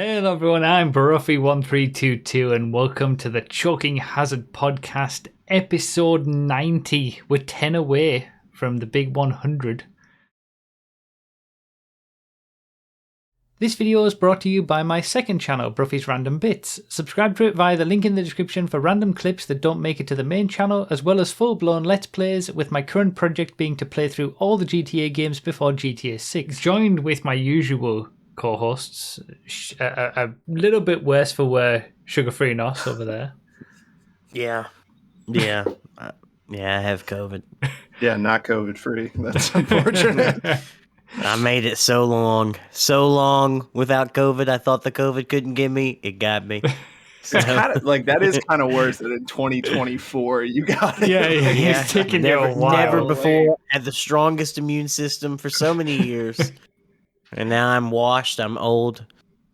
Hello everyone, I'm Baruffy1322 and welcome to the Choking Hazard Podcast, episode 90. We're 10 away from the big 100. This video is brought to you by my second channel, Bruffy's Random Bits. Subscribe to it via the link in the description for random clips that don't make it to the main channel, as well as full-blown Let's Plays, with my current project being to play through all the GTA games before GTA 6. Joined with my usual co-hosts, a little bit worse for wear, Sugar-Free Nos over there. Yeah, I have COVID. Yeah, not COVID-free. That's unfortunate. I made it so long without COVID. I thought the COVID couldn't get me. It got me. So. It's kind of like that is kind of worse that in 2024 you got it. Yeah, it's taken you a while. Never before had the strongest immune system for so many years. And now I'm washed, I'm old,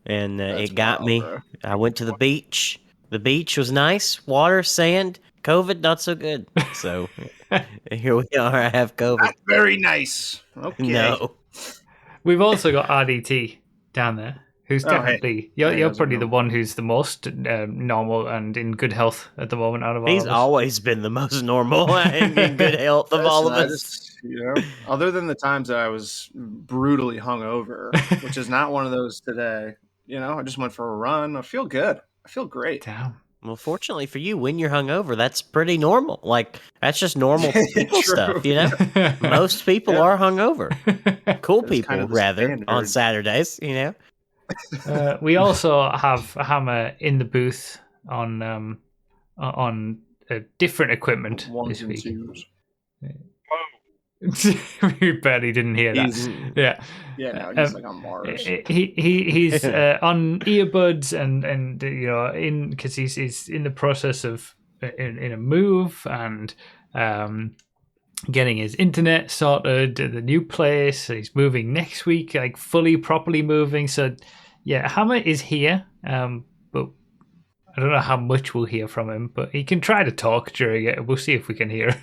and it got me. Bro. I went to the beach. The beach was nice. Water, sand. COVID, not so good. So here we are. I have COVID. Not very nice. Okay. No. We've also got RDT down there, who's definitely... Hey. You're probably the one who's the most normal and in good health at the moment out of all of us. He's always been the most normal and in good health of all of us. Other than the times that I was brutally hungover, which is not one of those today. I just went for a run. I feel good. I feel great. Damn. Well, fortunately for you, when you're hungover, that's pretty normal. Like, that's just normal people stuff, Most people are hungover. Cool people, kind of rather, on Saturdays, We also have Hammer in the booth on different equipment this week. We barely didn't hear that. Yeah, no, he's like on Mars. He's on earbuds and in because he's in the process of in a move and getting his internet sorted at the new place. He's moving next week, like fully properly moving. So yeah, Hammer is here, but I don't know how much we'll hear from him. But he can try to talk during it. We'll see if we can hear.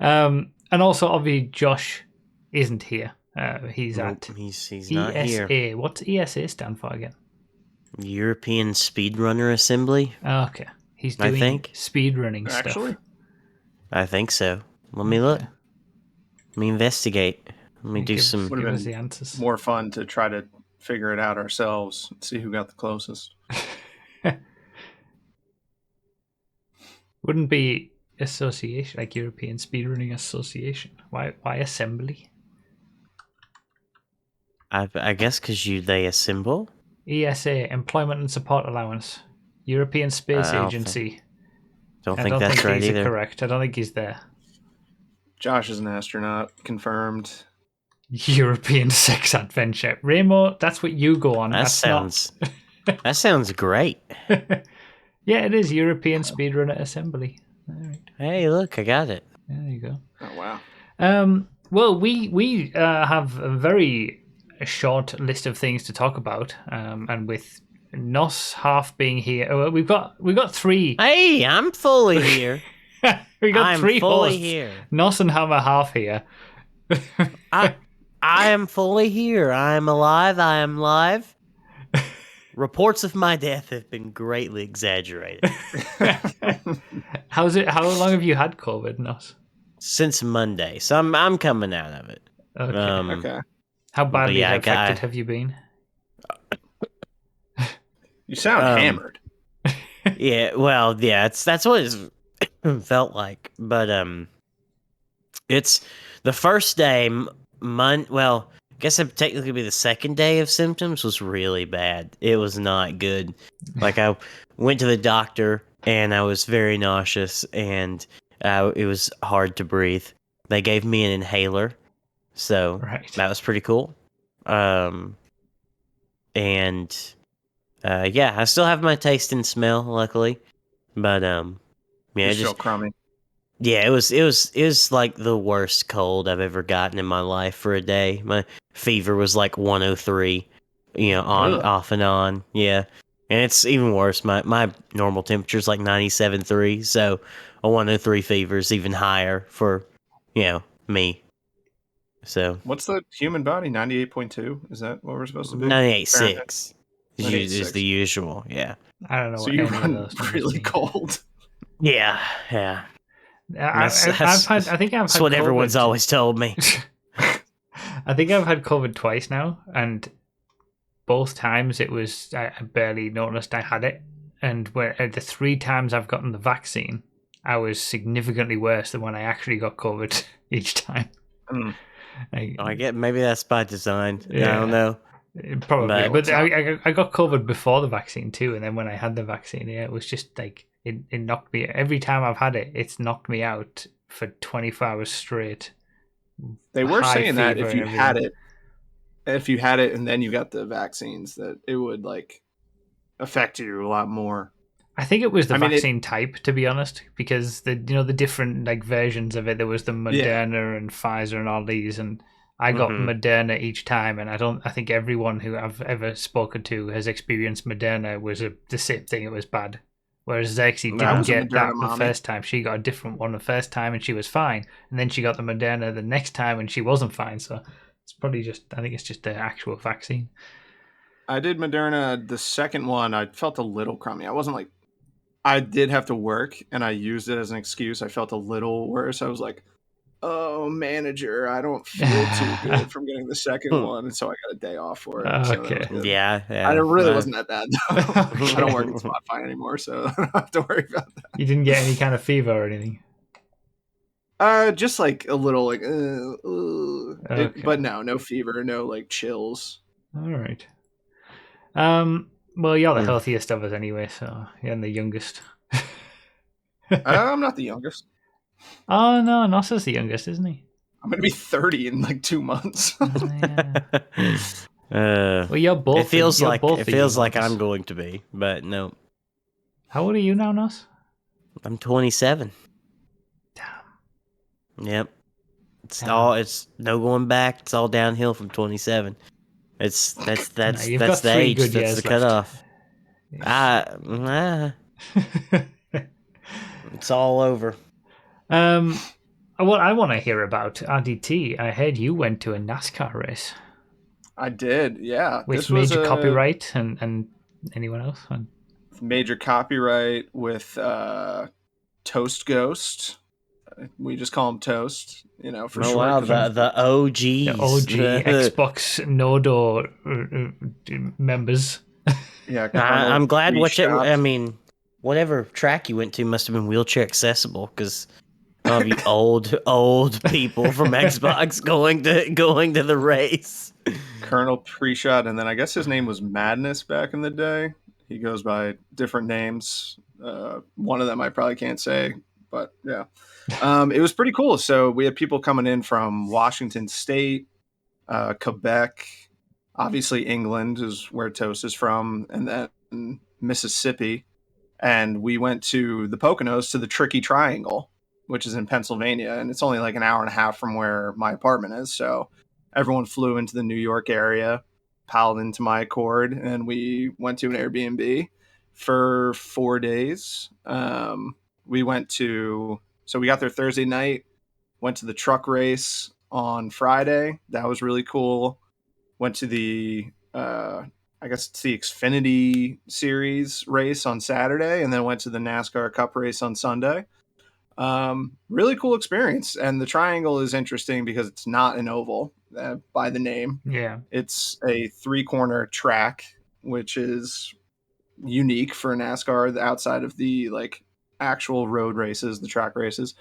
And also, obviously, Josh isn't here. He's not here. What's ESA stand for again? European Speedrunner Assembly. Oh, okay. He's doing speedrunning stuff. I think so. Let me look. Let me investigate. Let me do some... Would have been more fun to try to figure it out ourselves and see who got the closest. Wouldn't be... association, like European Speedrunning Association. Why assembly? I guess because they assemble. ESA, Employment and Support Allowance. European Space Agency. I don't think that's right either. Correct. I don't think he's there. Josh is an astronaut, confirmed. European Sex Adventure. Remo, that's what you go on. That sounds great. Yeah, it is European Speedrunner Assembly. Right. Hey, look, I got it. There you go. Oh, wow. Well, we have a very short list of things to talk about, and with Nos half being here, we've got three. Hey, I'm fully here. We got three fully hosts. Here. Nos and Hammer half here. I am fully here. I am alive. I am live. Reports of my death have been greatly exaggerated. How long have you had COVID, Nos? Since Monday, so I'm coming out of it. Okay. How badly affected have you been? You sound hammered. Yeah, well, yeah, that's what it felt like. But it's the first day. Well, I guess it'd technically be the second day of symptoms was really bad. It was not good. Like I went to the doctor and I was very nauseous and it was hard to breathe. They gave me an inhaler, so that was pretty cool. Yeah, I still have my taste and smell, luckily, but yeah, still crummy. Yeah, it was like the worst cold I've ever gotten in my life for a day. My fever was like 103, off and on. Yeah. And it's even worse. My normal temperature is like 97.3, so a 103 fever is even higher for, me. So What's the human body? 98.2? Is that what we're supposed to be? 98.6 is the 98.6. usual. Yeah. I don't know So what you any of run those numbers really mean. cold. Yeah. Yeah. I think I've That's had what COVID. everyone's always told me. I think I've had COVID twice now, and both times it was I barely noticed I had it, and the 3 times I've gotten the vaccine, I was significantly worse than when I actually got COVID each time. Mm. I get maybe that's by design. Yeah. I don't know. Probably, but it's not. I got COVID before the vaccine too, and then when I had the vaccine, yeah, it was just like it knocked me. Every time I've had it, it's knocked me out for 24 hours straight. They were High saying that fever if and you had everything. it and then you got the vaccines, that it would like affect you a lot more. I think it was the I mean, vaccine type, to be honest, because the the different like versions of it. There was the yeah. Moderna and Pfizer and all these, and I got Mhm. Moderna each time. And I think everyone who I've ever spoken to has experienced Moderna was the same thing. It was bad. Whereas Zexi I didn't was a get Moderna that the mommy. first time. She got a different one the first time, and she was fine. And then she got the Moderna the next time, and she wasn't fine. So it's probably I think it's just the actual vaccine. I did Moderna. The second one, I felt a little crummy. I wasn't like, I did have to work and I used it as an excuse. I felt a little worse. I was like, oh, manager, I don't feel too good from getting the second one. And so I got a day off for it. So that was Okay. good. Yeah. I Yeah. really wasn't that bad, though. I don't work at Okay. Spotify anymore, so I don't have to worry about that. You didn't get any kind of fever or anything. Just like a little, like, Okay. but no fever, no like chills. All right. Well, you're the healthiest of us anyway, so you're the youngest. I'm not the youngest. Oh no, Nossa's the youngest, isn't he? I'm gonna be 30 in like 2 months. Oh, yeah. Well, Well, you're both. it feels you're like both it the feels young like ones. I'm going to be, but no. How old are you now, Nos? I'm 27. Damn. Yep. It's Damn. it's no going back. It's all downhill from 27. That's No, you've that's got the 3 age. good That's the years left. cutoff. It's all over. What I want to hear about RDT. I heard you went to a NASCAR race I did, yeah. with This was major a copyright and anyone else. major copyright with Toast Ghost. We just call him Toast, for Oh short. wow, 'Cause I'm the The OGs. OG Xbox Nodo members. yeah, Colonel I'm glad Pre-Shot. whatever track you went to must have been wheelchair accessible because all of you old people from Xbox going to the race. Colonel Pre-Shot, and then I guess his name was Madness back in the day. He goes by different names. One of them I probably can't say, but yeah. It was pretty cool. So we had people coming in from Washington State, Quebec, obviously England is where Toast is from, and then Mississippi. And we went to the Poconos to the Tricky Triangle, which is in Pennsylvania, and it's only like an hour and a half from where my apartment is. So everyone flew into the New York area, piled into my Accord, and we went to an Airbnb for 4 days. We went to so we got there Thursday night, went to the truck race on Friday. That was really cool. Went to the I guess it's the Xfinity Series race on Saturday, and then went to the NASCAR Cup race on Sunday. Really cool experience, and the Triangle is interesting because it's not an oval by the name. Yeah. It's a 3-corner track, which is unique for NASCAR outside of the like actual road races, the track races.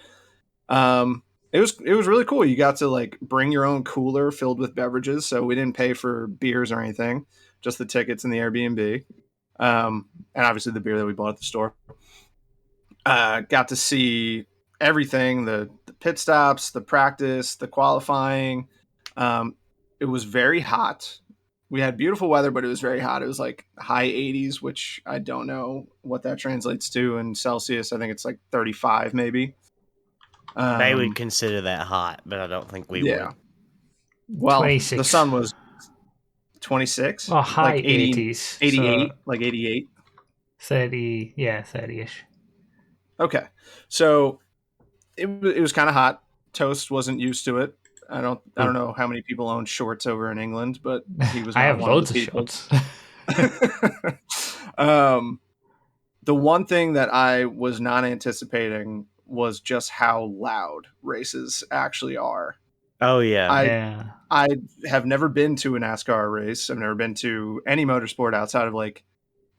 It was really cool. You got to like bring your own cooler filled with beverages, so we didn't pay for beers or anything, just the tickets and the Airbnb, and obviously the beer that we bought at the store. Got to see everything: the pit stops, the practice, the qualifying. It was very hot. We had beautiful weather, but it was very hot. It was like high 80s, which I don't know what that translates to in Celsius. I think it's like 35 maybe. They would consider that hot, but I don't think we Yeah. would. Well, 26. the sun was 26, Oh, high like 80, 80s. 88, So like 88. 30, yeah, 30-ish. Okay. So it was kind of hot. Toast wasn't used to it. I don't know how many people own shorts over in England, but he was I not have one of loads the of people. shorts. The one thing that I was not anticipating was just how loud races actually are. Oh yeah. I Yeah. I have never been to a NASCAR race. I've never been to any motorsport outside of like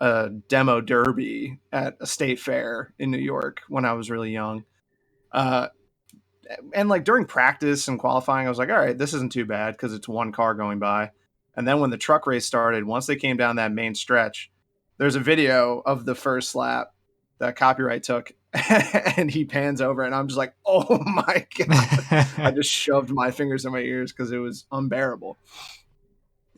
a demo derby at a state fair in New York when I was really young. Uh, and like during practice and qualifying, I was like, all right, this isn't too bad because it's one car going by. And then when the truck race started, once they came down that main stretch, there's a video of the first lap that Copyright took, and he pans over, and I'm just like, oh my God. I just shoved my fingers in my ears because it was unbearable.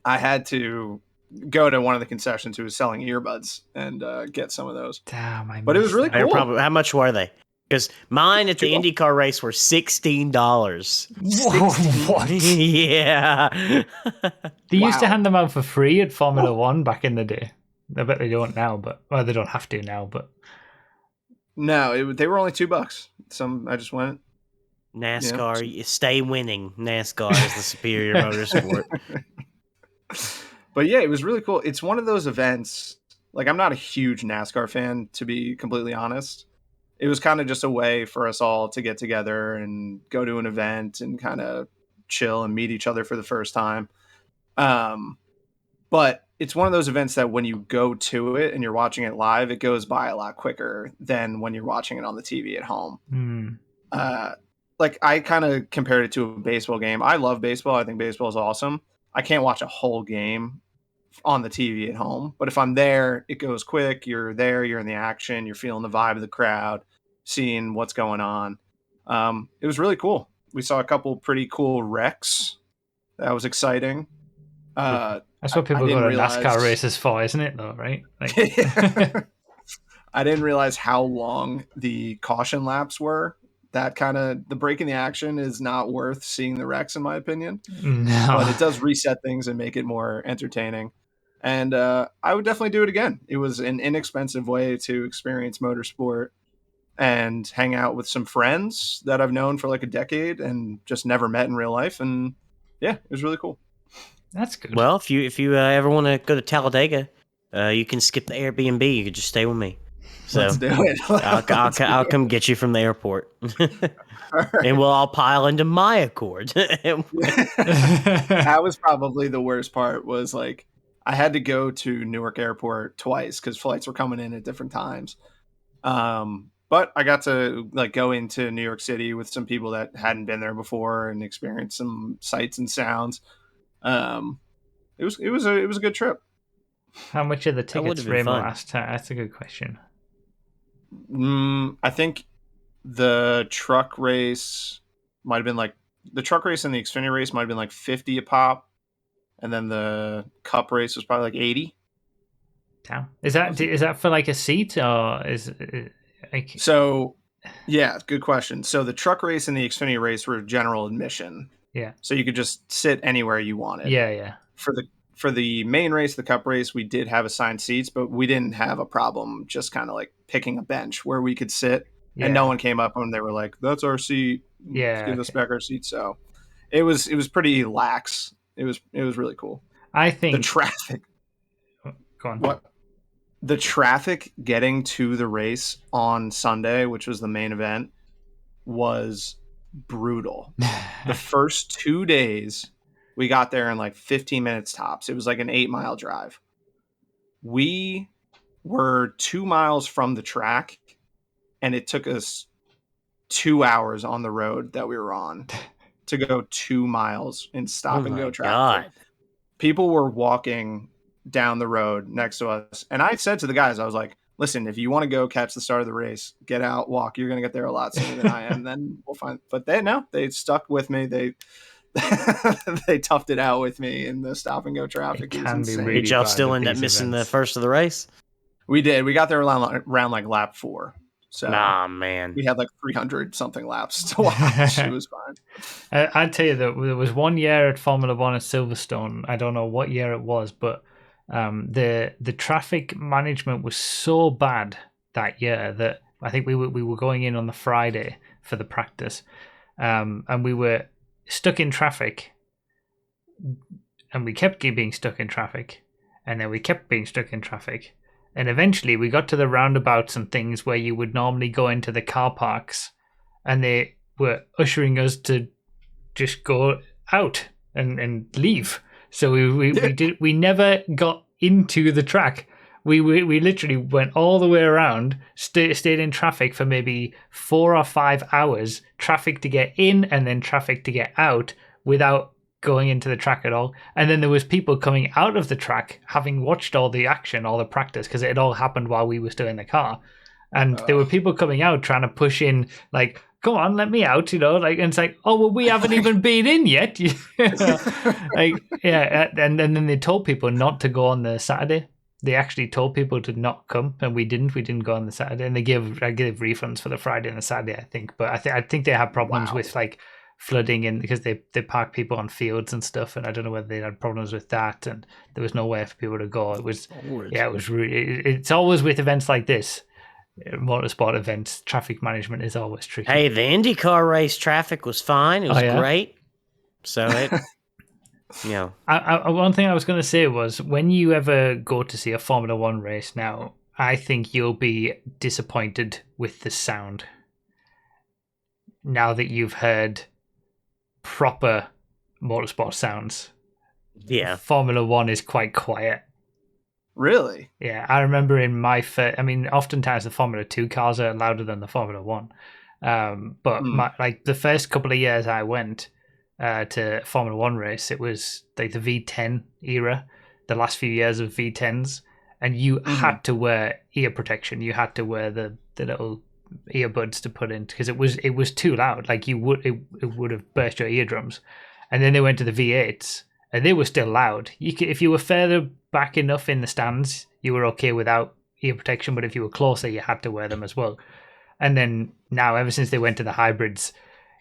I had to go to one of the concessions who was selling earbuds and get some of those. Damn, I But it was missed really that. They're cool. probably, how much were they? Because mine at the $2. IndyCar race were $16. Whoa, what? Yeah. They used to Wow. hand them out for free at Formula One back in the day. I bet they don't now, but well, they don't have to now. But No, they were only $2. I just went. NASCAR, you stay winning. NASCAR is the superior motorsport. But yeah, it was really cool. It's one of those events. Like, I'm not a huge NASCAR fan, to be completely honest. It was kind of just a way for us all to get together and go to an event and kind of chill and meet each other for the first time. But it's one of those events that when you go to it and you're watching it live, it goes by a lot quicker than when you're watching it on the TV at home. Like, I kind of compared it to a baseball game. I love baseball. I think baseball is awesome. I can't watch a whole game on the TV at home, but if I'm there, it goes quick. You're there, you're in the action, you're feeling the vibe of the crowd, seeing what's going on. It was really cool. We saw a couple pretty cool wrecks. That was exciting. that's what I people go didn't to realize NASCAR races for, isn't it? Though, right? Like, I didn't realize how long the caution laps were. That kind of the break in the action is not worth seeing the wrecks, in my opinion. no. But it does reset things and make it more entertaining. And I would definitely do it again. It was an inexpensive way to experience motorsport and hang out with some friends that I've known for like a decade and just never met in real life. And yeah, it was really cool. That's good. Well, if you ever want to go to Talladega, you can skip the Airbnb. You could just stay with me. So Let's do it. I'll come get you from the airport, and we'll all pile into my Accord. That was probably the worst part. Was like I had to go to Newark Airport twice because flights were coming in at different times. But I got to like go into New York City with some people that hadn't been there before and experience some sights and sounds. It was a good trip. How much are the That would tickets, have been Ramo fun. asked? That's a good question. I think the truck race might have been like the truck race and the Xfinity race might have been like 50 a pop, and then the Cup race was probably like 80. Damn. Is that for like a seat or is it like? So, yeah, good question. So the truck race and the Xfinity race were general admission. Yeah. So you could just sit anywhere you wanted. Yeah. For the main race, the Cup race, we did have assigned seats, but we didn't have a problem just kind of like picking a bench where we could sit. Yeah. And no one came up and they were like, "That's our seat. Yeah, Give us back our seat." So it was pretty lax. It was really cool. I think The traffic. Go on. What? The traffic getting to the race on Sunday, which was the main event, was brutal. The first 2 days, we got there in like 15 minutes tops. It was like an 8-mile drive. We were 2 miles from the track, and it took us 2 hours on the road that we were on to go 2 miles in stop and go traffic. God. People were walking down the road next to us. And I said to the guys, I was like, listen, if you want to go catch the start of the race, get out, walk. You're going to get there a lot sooner than I am. Then we'll find. But they stuck with me. They toughed it out with me in the stop and go traffic. It It was can be insane. really Did y'all bad still at end up these missing events. the first of the race? We did. We got there around like lap 4. So Nah, man. we had like 300 something laps to watch. It was fine. I'd tell you that there was one year at Formula One at Silverstone. I don't know what year it was, but the traffic management was so bad that year that I think we were going in on the Friday for the practice, and we were stuck in traffic, and we kept being stuck in traffic, and then we kept being stuck in traffic, and eventually we got to the roundabouts and things where you would normally go into the car parks, and they were ushering us to just go out and leave. So we never got into the track. We literally went all the way around, stayed in traffic for maybe 4 or 5 hours, traffic to get in and then traffic to get out without going into the track at all. And then there was people coming out of the track having watched all the action, all the practice, because it had all happened while we were still in the car. And there were people coming out trying to push in, like, come on, let me out, like, and it's like, oh, well, we haven't even been in yet. Like, yeah, and then they told people not to go on the Saturday. They actually told people to not come, and we didn't go on the Saturday, and I gave refunds for the Friday and the Saturday, I think. But I think they had problems with like flooding, and because they park people on fields and stuff, and I don't know whether they had problems with that, and there was nowhere for people to go. It was it was really, it's always with events like this, motorsport events, traffic management is always tricky. Hey, the IndyCar race traffic was fine. It was great. So it, one thing I was going to say was, when you ever go to see a Formula One race now, I think you'll be disappointed with the sound. Now that you've heard proper motorsport sounds, Formula One is quite quiet. Really? Yeah, I remember in my oftentimes the Formula 2 cars are louder than the Formula 1. But the first couple of years I went to Formula 1 race, it was like the V10 era, the last few years of V10s, and you had to wear ear protection. You had to wear the little earbuds to put in, because it was too loud. Like it would have burst your eardrums. And then they went to the V8s, and they were still loud. If you were further back enough in the stands, you were okay without ear protection, but if you were closer, you had to wear them as well. And then now, ever since they went to the hybrids,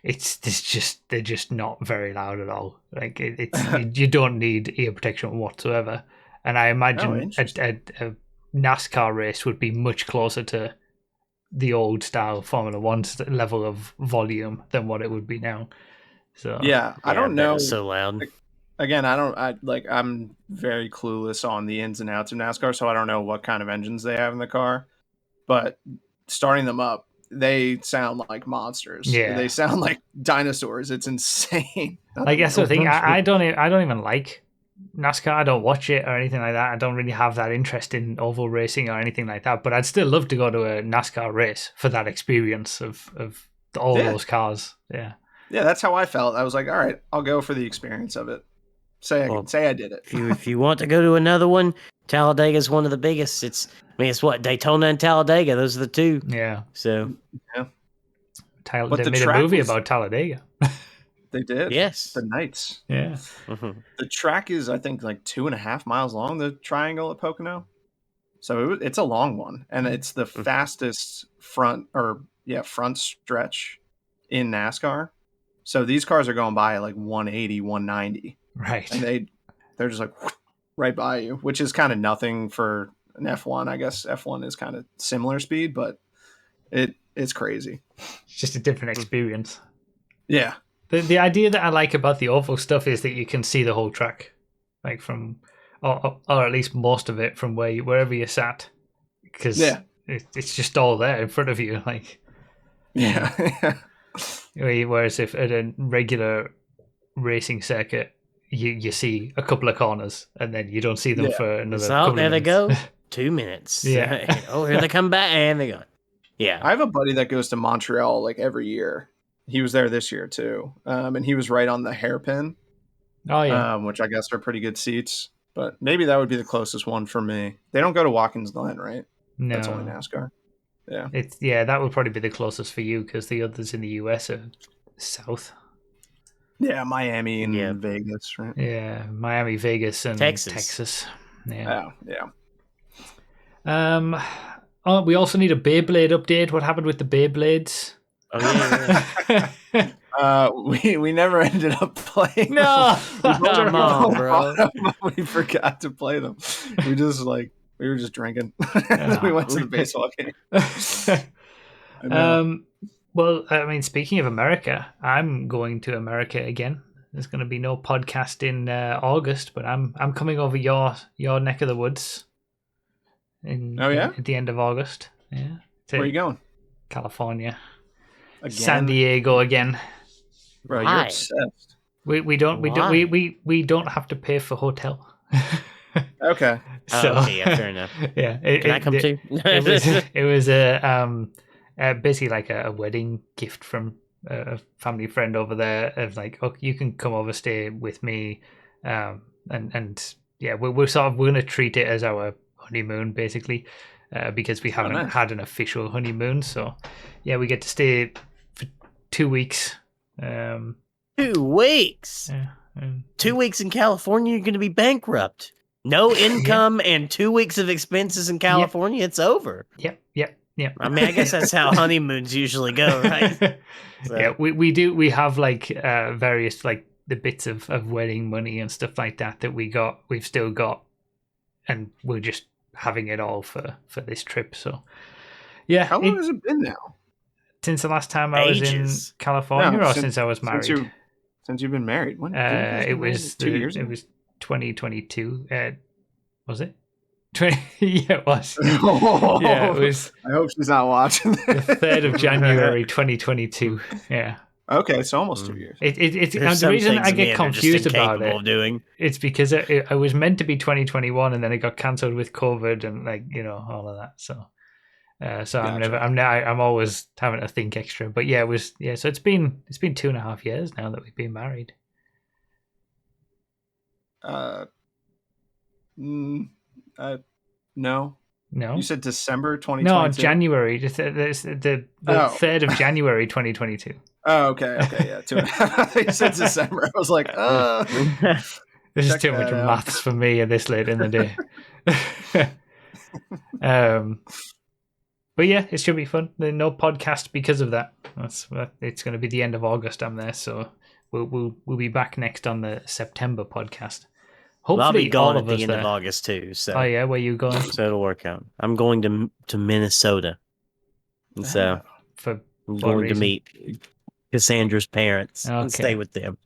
they're just not very loud at all. Like you don't need ear protection whatsoever. And I imagine a NASCAR race would be much closer to the old style Formula 1 level of volume than what it would be now. So I don't know. It's so loud. Again, I'm very clueless on the ins and outs of NASCAR, so I don't know what kind of engines they have in the car. But starting them up, they sound like monsters. Yeah. They sound like dinosaurs. It's insane. I guess the thing, I don't even like NASCAR. I don't watch it or anything like that. I don't really have that interest in oval racing or anything like that. But I'd still love to go to a NASCAR race for that experience of all those cars. Yeah. Yeah, that's how I felt. I was like, all right, I'll go for the experience of it. Say I did it. if you want to go to another one, Talladega is one of the biggest. It's what, Daytona and Talladega. Those are the two. Yeah. So they made a movie about Talladega. They did. Yes. The Knights. Yeah. The track is, I think, like 2.5 miles long, the triangle at Pocono. So it's a long one, and it's the fastest front stretch in NASCAR. So these cars are going by at like 180, 190. Right. And they're just like right by you, which is kind of nothing for an F1. I guess F1 is kind of similar speed, but it's crazy. It's just a different experience. Yeah. The idea that I like about the oval stuff is that you can see the whole track, like from, or at least most of it from wherever you're sat, because it's just all there in front of you. Like, whereas if at a regular racing circuit, you see a couple of corners and then you don't see them for another. So there they go, 2 minutes. Yeah. Oh, here they come back and they go. Yeah. I have a buddy that goes to Montreal like every year. He was there this year too, and he was right on the hairpin. Oh yeah, which I guess are pretty good seats. But maybe that would be the closest one for me. They don't go to Watkins Glen, right? No, that's only NASCAR. Yeah, that would probably be the closest for you because the others in the US are south. Yeah, Miami and Vegas, right? Yeah, Miami, Vegas, and Texas. Yeah. Oh, we also need a Beyblade update. What happened with the Beyblades? Oh yeah. We never ended up playing. No, come on, bro. We forgot to play them. We were just drinking. We went to the baseball game. Well, I mean, speaking of America, I'm going to America again. There's going to be no podcast in August, but I'm coming over your neck of the woods Oh yeah, at the end of August. Yeah, where are you going? California, Again? San Diego again. Bro, Why? you're obsessed. We don't Why? we don't have to pay for hotel. Okay. So Oh, okay, yeah, fair enough. yeah, Can I come too? it was basically like a wedding gift from a family friend over there of like, oh, you can come over, stay with me, and yeah, we're gonna treat it as our honeymoon basically, because we haven't nice. had an official honeymoon. So yeah, we get to stay for 2 weeks. 2 weeks. Yeah, and 2 weeks in California, you're going to be bankrupt. No income and 2 weeks of expenses in California, it's over. Yep. I mean, I guess that's how honeymoons usually go, right? So- Yeah, we have like various like the bits of wedding money and stuff like that we've still got, and we're just having it all for this trip. So yeah, How long has it been now? since the last time I was in Ages. California, No, or since I was married? Since you've been married. When didn't you guys get It married? was 2 years it ago. was 2022. Was it? 20, yeah, it was. Oh, Yeah, it was I hope she's not watching. the 3rd of January 2022. Yeah. Okay, so almost 2 years. It's There's and the some reason things I men get are confused just about incapable it, of doing. it's because it was meant to be 2021 and then it got cancelled with COVID and like, you know, all of that. So so Gotcha. I'm always having to think extra. But yeah, so it's been 2.5 years now that we've been married. No. No, You said December no, 2022? January. The Oh. 3rd of January 2022. Oh, okay, yeah. 2.5. You said December. I was like, This is check too much that out. maths for me at this late in the day. But yeah, it should be fun. There's no podcast because of that. It's going to be the end of August. I'm there, so we'll be back next on the September podcast. Well, I'll Hopefully, be gone all at of the us end there. of August too. So, Oh yeah, where you going? so it'll work out. I'm going to Minnesota, and so For I'm what going to reason? meet Cassandra's parents and Okay. stay with them.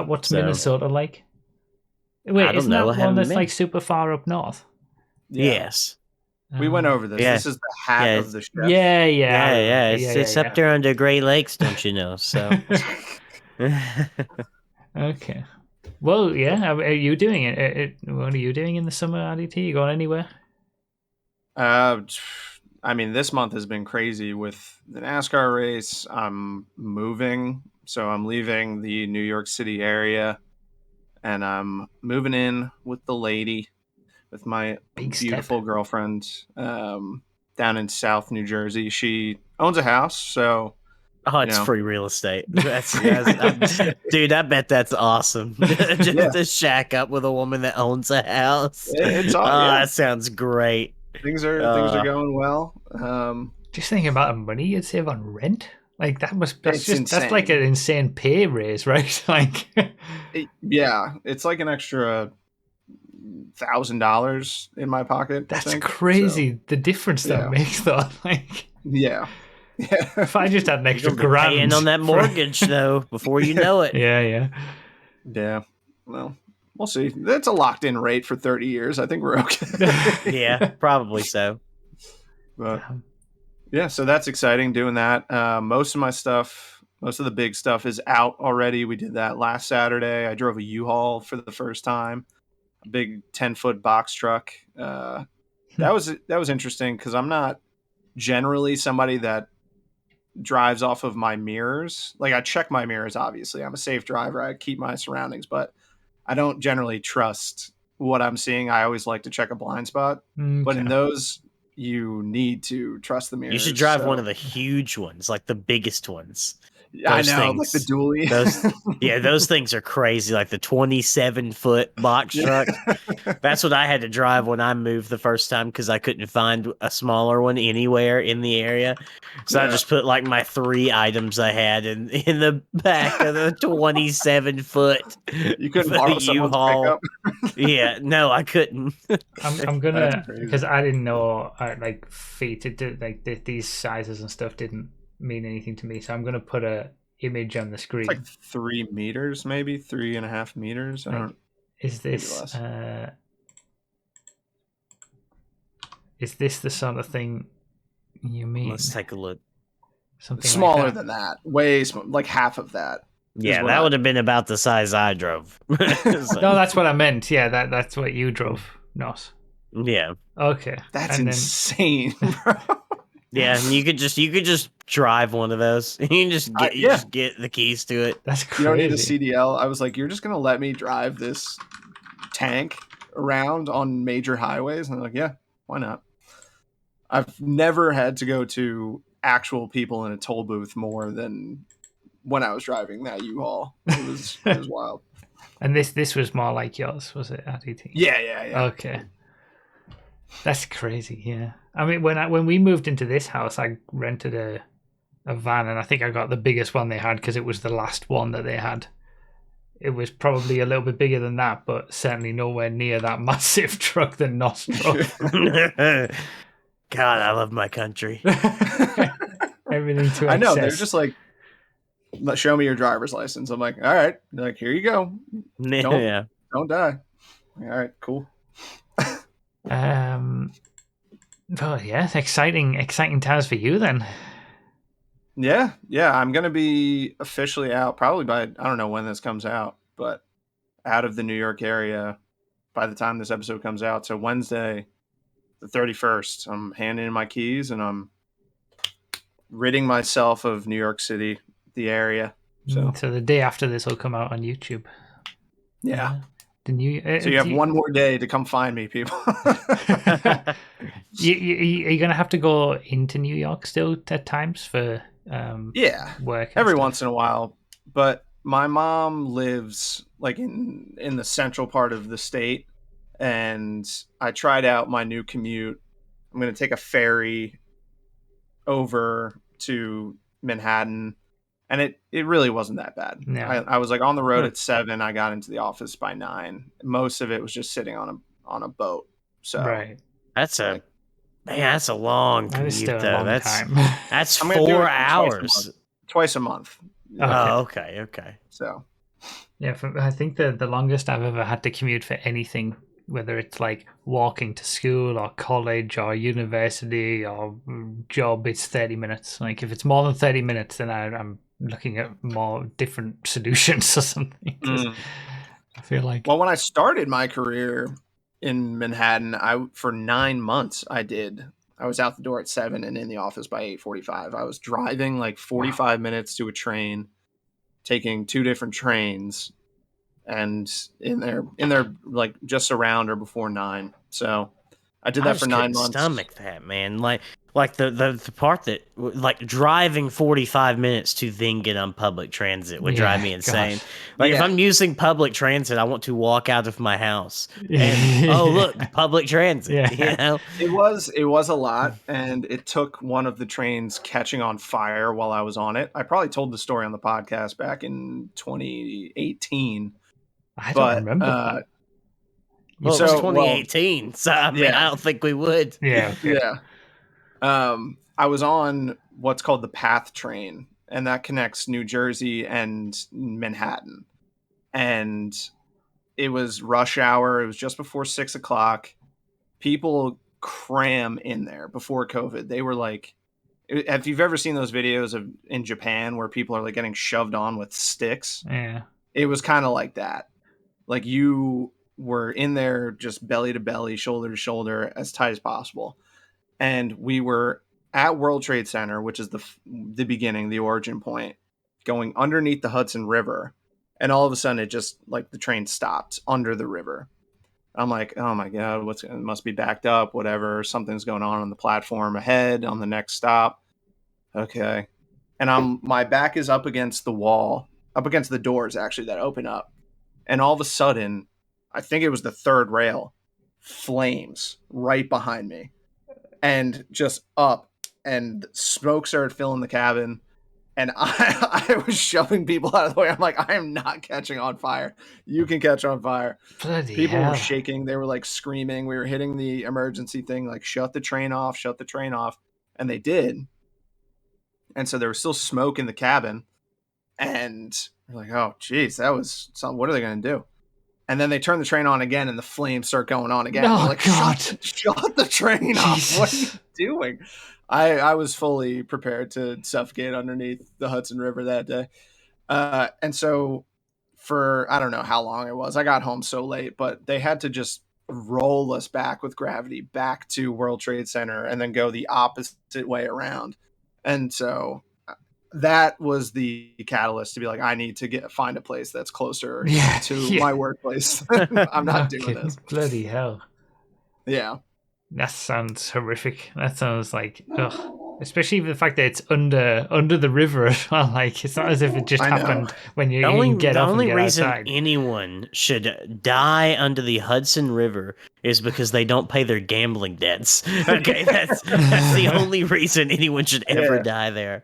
What's So- Minnesota like? Wait, I don't isn't know, I that one haven't that's been. like super far up north? Yeah. Yes. We went over this. Yeah. This is the hat Yeah, of the chef. Yeah, I Yeah, remember. it's up there under Great Lakes, don't you know? So, Okay. Well, yeah. Are you doing it? What are you doing in the summer, RDT? You going anywhere? I mean, this month has been crazy with the NASCAR race. I'm moving, so I'm leaving the New York City area, and I'm moving in with the lady, with my Big beautiful step. girlfriend, down in South New Jersey. She owns a house, so oh, it's know. free real estate. Dude, I bet that's awesome. Just Yeah. to shack up with a woman that owns a house. It's all- yeah. That sounds great. things are going well. Just thinking about the money you'd save on rent. Like that's It's like an insane pay raise, right? Like yeah, it's like an extra $1,000 in my pocket. I that's think. crazy. The difference yeah. that makes, though. Like Yeah. if I just had an extra You're gonna be grand paying on that for- mortgage though before you know it. Yeah. Yeah. Well, we'll see. That's a locked in rate for 30 years. I think we're okay. Yeah, probably so. But yeah, so that's exciting doing that. Most of my stuff, most of the big stuff is out already. We did that last Saturday. I drove a U-Haul for the first time, a big 10-foot box truck. That was interesting because I'm not generally somebody that drives off of my mirrors. Like I check my mirrors, obviously. I'm a safe driver. I keep my surroundings, but I don't generally trust what I'm seeing. I always like to check a blind spot. But in those, you need to trust the mirrors. You should drive one of the huge ones, like the biggest ones. I those know, things. like the dually. Those things are crazy, like the 27-foot box truck. That's what I had to drive when I moved the first time because I couldn't find a smaller one anywhere in the area. So I just put like my 3 items I had in the back of the 27-foot. You couldn't borrow someone's U-Haul. pickup. Yeah, no, I couldn't. I'm gonna, because I didn't know like feet. It did like these sizes and stuff didn't mean anything to me, so I'm going to put a image on the screen. It's like 3 meters, maybe 3.5 meters. I Like, don't. is Maybe this less. is this the sort of thing you mean? Let's take a look. Something Smaller like that. than that, way like half of that. Yeah, that would have been about the size I drove. It's like- No, that's what I meant. Yeah, that's what you drove, not. yeah, Okay. That's and insane, bro. yeah. And you could just drive one of those. You can just get you yeah. just get the keys to it. That's You crazy. don't need a CDL. I was like, you're just gonna let me drive this tank around on major highways? And I'm like, yeah, why not? I've never had to go to actual people in a toll booth more than when I was driving that U-Haul. It was wild. And this was more like yours, was it, at ET? Yeah. Okay. That's crazy, yeah. I mean, when we moved into this house, I rented a van, and I think I got the biggest one they had because it was the last one that they had. It was probably a little bit bigger than that, but certainly nowhere near that massive truck that Nos drove. God, I love my country. Everything to excess. I know, they're just like, show me your driver's license. I'm like, all right. They're like, here you go. Yeah. Don't die. All right, cool. Oh yeah, exciting times for you then. Yeah. I'm gonna be officially out probably by, I don't know when this comes out, but out of the New York area by the time this episode comes out. So Wednesday, the 31st, I'm handing in my keys and I'm ridding myself of New York City, the area. So the day after this will come out on YouTube. yeah. The new. So you have one more day to come find me, people. Are you gonna have to go into New York still at times for work? Every once in a while, but my mom lives like in the central part of the state, and I tried out my new commute. I'm going to take a ferry over to Manhattan, and it really wasn't that bad. No. I was like on the road at 7. I got into the office by 9. Most of it was just sitting on a boat. So right. That's that's a long commute, That is still though. a long time. That's I'm gonna do 4 it hours. twice a month. Oh, okay. So yeah, I think the longest I've ever had to commute for anything, whether it's like walking to school or college or university or job, it's 30 minutes. Like if it's more than 30 minutes, then I'm looking at more different solutions or something. I feel like, well, when I started my career in Manhattan, for 9 months I was out the door at 7 and in the office by 8:45. I was driving like 45 minutes to a train, taking 2 different trains, and in there like just around or before 9. So I did that for 9 months. Stomach that, man. Like the part that like driving 45 minutes to then get on public transit would drive me insane. Gosh. Like if I'm using public transit, I want to walk out of my house and look, public transit. Yeah. You know, it was a lot, and it took one of the trains catching on fire while I was on it. I probably told the story on the podcast back in 2018. I don't remember that. Well, it was 2018, so I mean, I don't think we would. Yeah. Okay. Yeah. I was on what's called the PATH train, and that connects New Jersey and Manhattan. And it was rush hour. It was just before 6 o'clock. People cram in there before COVID. They were like, if you've ever seen those videos in Japan where people are like getting shoved on with sticks, Yeah. it was kind of like that. Like you were in there just belly to belly, shoulder to shoulder, as tight as possible. And we were at World Trade Center, which is the beginning, the origin point, going underneath the Hudson River. And all of a sudden, it just like the train stopped under the river. I'm like, oh my God, it must be backed up, whatever. Something's going on the platform ahead on the next stop. Okay. And my back is up against the wall, up against the doors actually that open up. And all of a sudden, I think it was the third rail, flames right behind me and just up, and smoke started filling the cabin. And I was shoving people out of the way. I'm like, I am not catching on fire. You can catch on fire. Bloody people hell. were shaking. They were like screaming. We were hitting the emergency thing, like shut the train off. And they did. And so there was still smoke in the cabin. And we're like, oh, geez, that was something. What are they going to do? And then they turn the train on again, and the flames start going on again. Oh, We're like, God. shut the train off. What are you doing? I was fully prepared to suffocate underneath the Hudson River that day. And so for, I don't know how long it was, I got home so late, but they had to just roll us back with gravity back to World Trade Center and then go the opposite way around. And so that was the catalyst to be like, I need to find a place that's closer to my workplace. I'm not doing this. Bloody hell. Yeah. That sounds horrific. That sounds like, ugh. Especially the fact that it's under the river as well. Like, it's not as if it just happened when you can get up and get reason outside. Anyone should die under the Hudson River is because they don't pay their gambling debts. Okay, that's the only reason anyone should ever die there.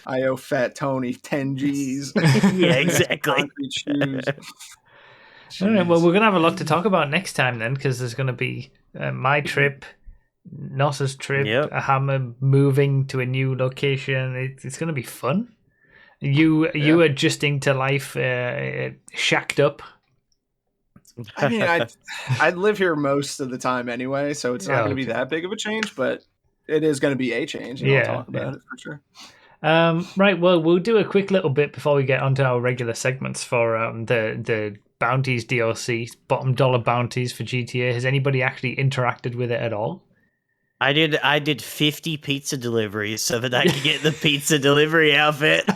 I owe Fat Tony 10 G's. Yeah, exactly. Concrete shoes. All right, well, we're going to have a lot to talk about next time then, because there's going to be my trip, Nossa's trip, Hammer moving to a new location. It's going to be fun. You adjusting to life, shacked up. I mean, I'd live here most of the time anyway, so it's not going to be that big of a change, but it is going to be a change. And we'll talk about it for sure. Right, well, we'll do a quick little bit before we get onto our regular segments for the Bounties DLC, bottom dollar bounties for GTA. Has anybody actually interacted with it at all? I did 50 pizza deliveries so that I could get the pizza delivery outfit.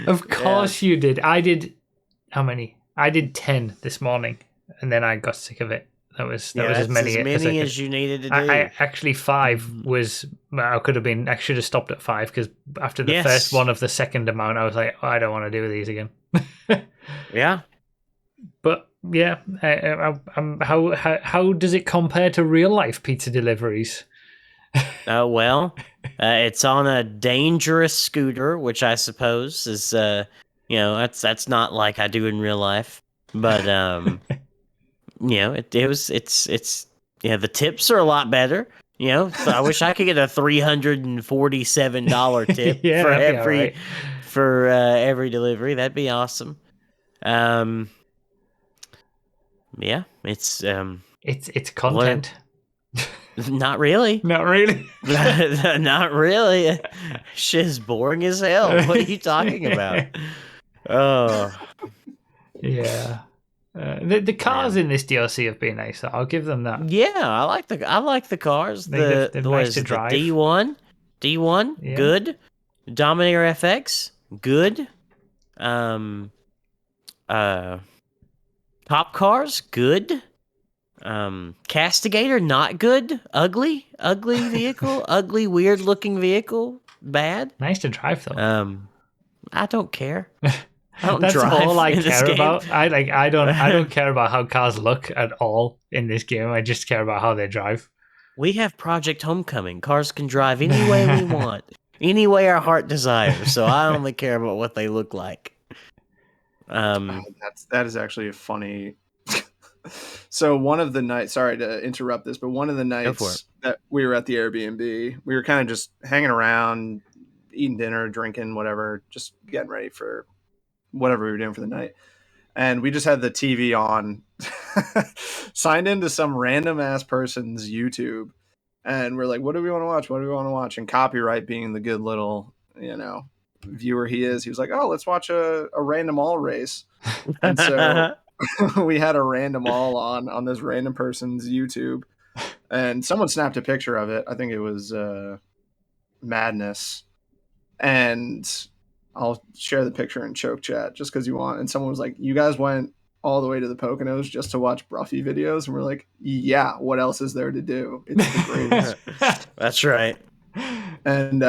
Of course you did. I did how many? I did 10 this morning, and then I got sick of it. That was as many as you needed to do. I actually 5 was. I could have been. I should have stopped at 5 because after the first one of the second amount, I was like, I don't want to do these again. Yeah, but yeah, how does it compare to real life pizza deliveries? Well, it's on a dangerous scooter, which I suppose is that's not like I do in real life, but it's the tips are a lot better. So I wish I could get a $347 tip for every delivery. That'd be awesome. It's content. Not really. Not really. Not really. Shit's boring as hell. What are you talking about? Oh, yeah. The cars in this DLC have been nice. So I'll give them that. Yeah, I like the cars. They're nice to drive. The D1, good. Dominator FX, good. Top cars, good. Castigator, not good. Ugly vehicle. Ugly, weird looking vehicle. Bad. Nice to drive though. I don't care. I don't That's drive all I in this care game. about. I don't care about how cars look at all in this game. I just care about how they drive. We have Project Homecoming. Cars can drive any way we want, any way our heart desires. So I only care about what they look like. That is actually a funny. So one of the nights, sorry to interrupt this, but one of the nights that we were at the Airbnb, we were kind of just hanging around, eating dinner, drinking, whatever, just getting ready for whatever we were doing for the night. And we just had the TV on, signed into some random ass person's YouTube. And we're like, what do we want to watch? What do we want to watch? And Copyright being the good little, viewer he is, he was like, oh, let's watch a random all race. And so we had a random all on this random person's YouTube. And someone snapped a picture of it. I think it was Madness. And I'll share the picture in choke chat just because you want. And someone was like, you guys went all the way to the Poconos just to watch Bruffy videos? And we're like, yeah, what else is there to do? It's the greatest. That's right. And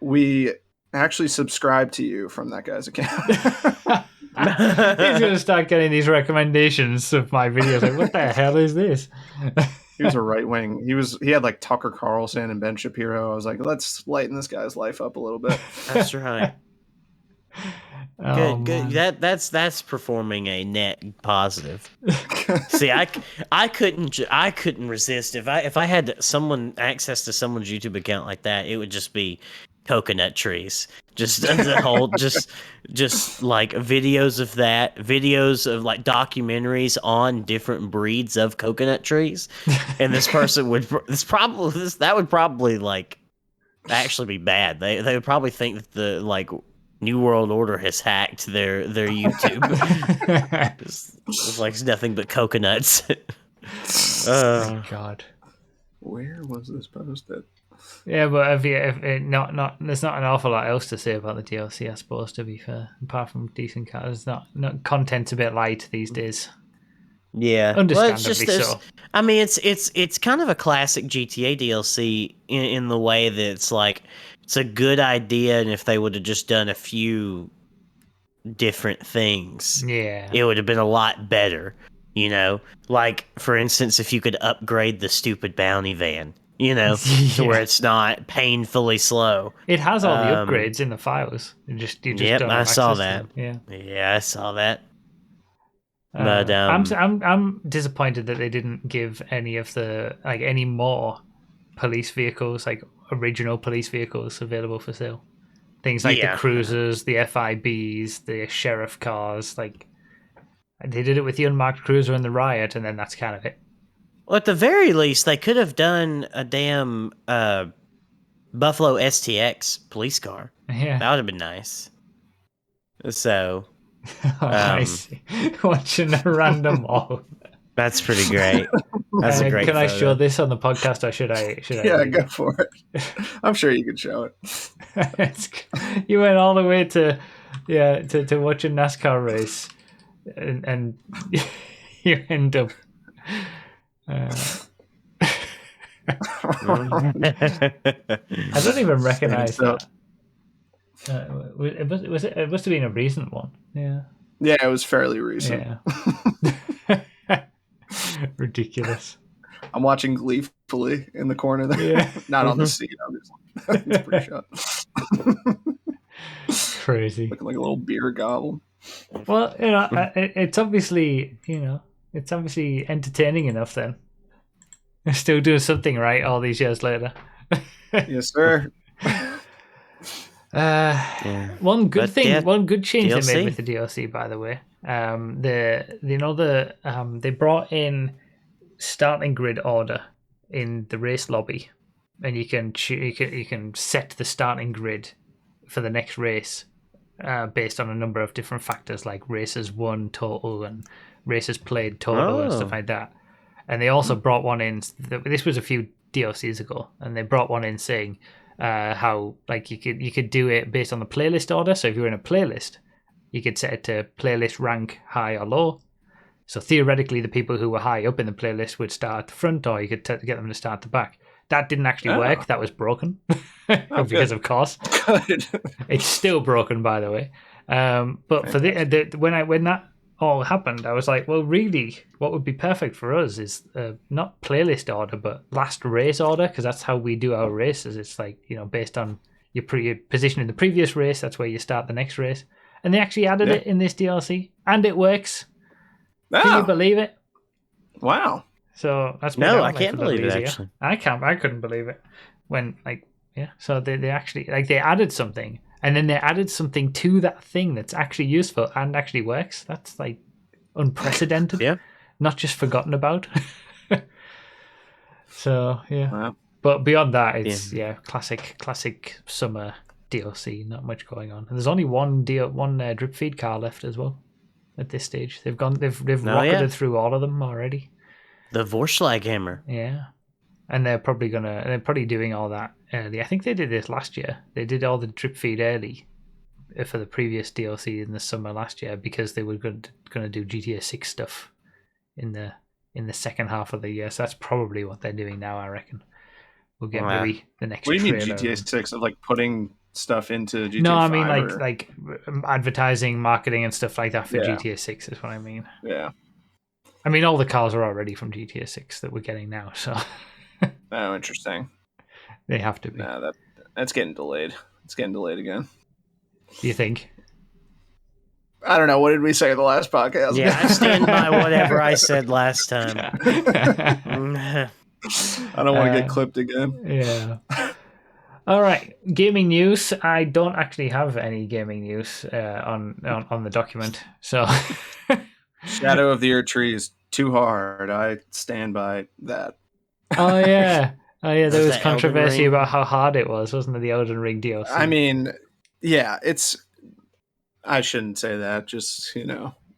we actually subscribed to you from that guy's account. He's going to start getting these recommendations of my videos. Like, what the hell is this? He was a right wing. He had like Tucker Carlson and Ben Shapiro. I was like, let's lighten this guy's life up a little bit. That's right. Oh, Good. man. That's performing a net positive. See, I couldn't resist if I had someone access to someone's YouTube account like that. It would just be coconut trees, just the whole just like videos of that, videos of like documentaries on different breeds of coconut trees, and this person would that would probably like actually be bad. They would probably think that the like New World Order has hacked their YouTube. It's like nothing but coconuts. My God. Where was this posted? Yeah, but if not, there's not an awful lot else to say about the DLC, I suppose. To be fair, apart from decent cars, not content's a bit light these days. Yeah, well, it's Understandably just there's. so. I mean, it's kind of a classic GTA DLC in the way that it's like it's a good idea, and if they would have just done a few different things, Yeah. it would have been a lot better. You know, like for instance, if you could upgrade the stupid bounty van, to where Yeah. it's not painfully slow. It has all the upgrades in the files. You just Yep, don't I have saw access to that. them. Yeah. Yeah, I saw that. But I'm disappointed that they didn't give any of the any more police vehicles, like original police vehicles, available for sale. Things like the yeah, cruisers, the FIBs, the sheriff cars. Like they did it with the unmarked cruiser and the riot, and then that's kind of it. well, at the very least, they could have done a damn Buffalo STX police car. Yeah. That would have been nice. So, I see. Watching a random all. that's pretty great. That's a great Can I photo. show this on the podcast, or should I? Yeah, leave go it? for it. I'm sure you can show it. You went all the way to watch a NASCAR race, and you end up. I don't even recognize that. It must have been a recent one. Yeah. Yeah, it was fairly recent. Yeah. Ridiculous. I'm watching gleefully in the corner there. Yeah. Not on the seat, obviously. It's pretty shot. Crazy. Looking like a little beer goblin. Well, it's obviously, it's obviously entertaining enough then. They're still doing something right all these years later. Yes, sir. One good one good change DLC. they made with the DLC, by the way. They brought in starting grid order in the race lobby, and you can set the starting grid for the next race based on a number of different factors like races won total and races played total and stuff like that. And they also brought one in. This was a few DLCs ago, and they brought one in saying how like you could do it based on the playlist order. So if you're in a playlist, you could set it to playlist rank high or low. So theoretically, the people who were high up in the playlist would start at the front, or you could get them to start at the back. That didn't actually work. That was broken because of course. Good. It's still broken, by the way. But for when that all happened, I was like, well, really, what would be perfect for us is not playlist order, but last race order, because that's how we do our races. It's like, based on your position in the previous race, that's where you start the next race. And they actually added it in this DLC, and it works. Can you believe it? Wow. So that's I can't believe it. Actually, I couldn't believe it when So they actually they added something, and then they added something to that thing that's actually useful and actually works. That's like unprecedented. Yeah. Not just forgotten about. So yeah. Wow. But beyond that, it's classic summer DLC. Not much going on. And there's only one drip feed car left as well. At this stage, they've rocketed through all of them already. The Vorschlag hammer. Yeah, and they're probably doing all that early. I think they did this last year. They did all the drip feed early for the previous DLC in the summer last year because they were going to do GTA 6 stuff in the second half of the year. So that's probably what they're doing now. I reckon we'll get maybe the next. What do you mean GTA 6 of like putting stuff into GTA 5? No, I mean like advertising, marketing, and stuff like that for GTA 6 is what I mean. Yeah. I mean, all the cars are already from GTA 6 that we're getting now, so. Oh, interesting. They have to be. Nah, that's getting delayed. It's getting delayed again. Do you think? I don't know. What did we say in the last podcast? Yeah, I stand by whatever I said last time. I don't want to get clipped again. Yeah. All right, gaming news. I don't actually have any gaming news on the document. So, Shadow of the Erdtree is too hard. I stand by that. oh yeah, there was the Elden controversy Ring. about how hard it was, wasn't it? The Elden Ring DLC. I mean, yeah, I shouldn't say that, just,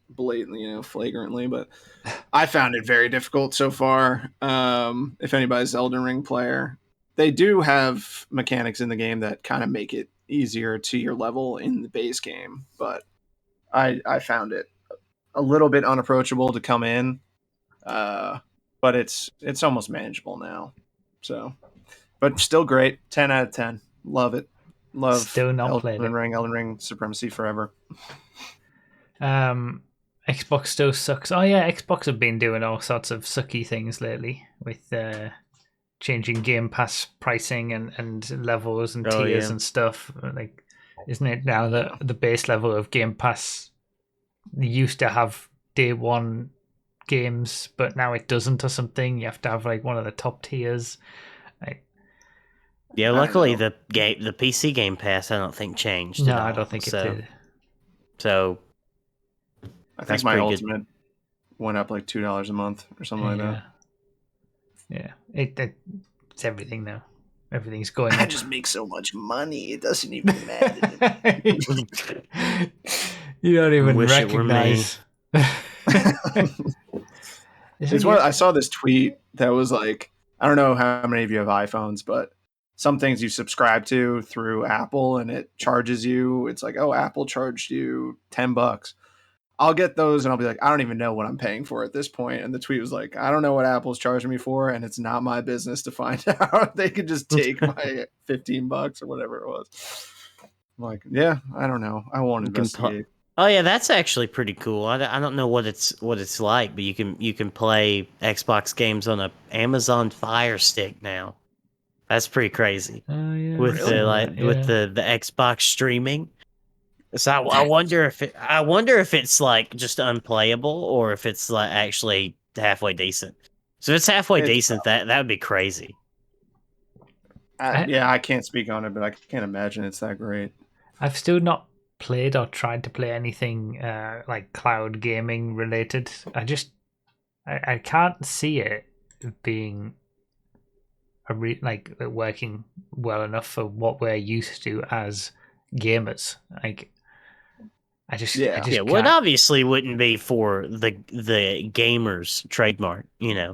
blatantly, flagrantly, but I found it very difficult so far. If anybody's Elden Ring player, they do have mechanics in the game that kind of make it easier to your level in the base game, but I found it a little bit unapproachable to come in, but it's almost manageable now. So, but still great. 10 out of 10. Love it. Love Still not played it. Elden Ring supremacy forever. Xbox still sucks. Oh yeah, Xbox have been doing all sorts of sucky things lately with changing Game Pass pricing and levels and tiers and stuff. Like, isn't it now that the base level of Game Pass used to have day one games, but now it doesn't or something? You have to have like one of the top tiers. Yeah, luckily the PC Game Pass I don't think changed. No, at all, I don't think it did. So I think my Ultimate went up like $2 a month or something like that. Yeah, it's everything now. Everything's going up. I just make so much money, it doesn't even matter. You don't even Wish recognize. I saw this tweet that was like, I don't know how many of you have iPhones, but some things you subscribe to through Apple and it charges you. It's like, oh, Apple charged you $10. I'll get those and I'll be like, I don't even know what I'm paying for at this point. And the tweet was like, I don't know what Apple's charging me for, and it's not my business to find out. They could just take my $15 or whatever it was. I'm like, yeah, I don't know. I won't investigate. Oh yeah, that's actually pretty cool. I don't know what it's like, but you can play Xbox games on a Amazon Fire Stick now. That's pretty crazy. Oh yeah, with the Xbox streaming. So I wonder if it's like just unplayable or if it's like actually halfway decent. So if it's halfway decent, that would be crazy. I can't speak on it, but I can't imagine it's that great. I've still not played or tried to play anything like cloud gaming related. I can't see it being working well enough for what we're used to as gamers. Like, I just well, it obviously wouldn't be for the gamers trademark, I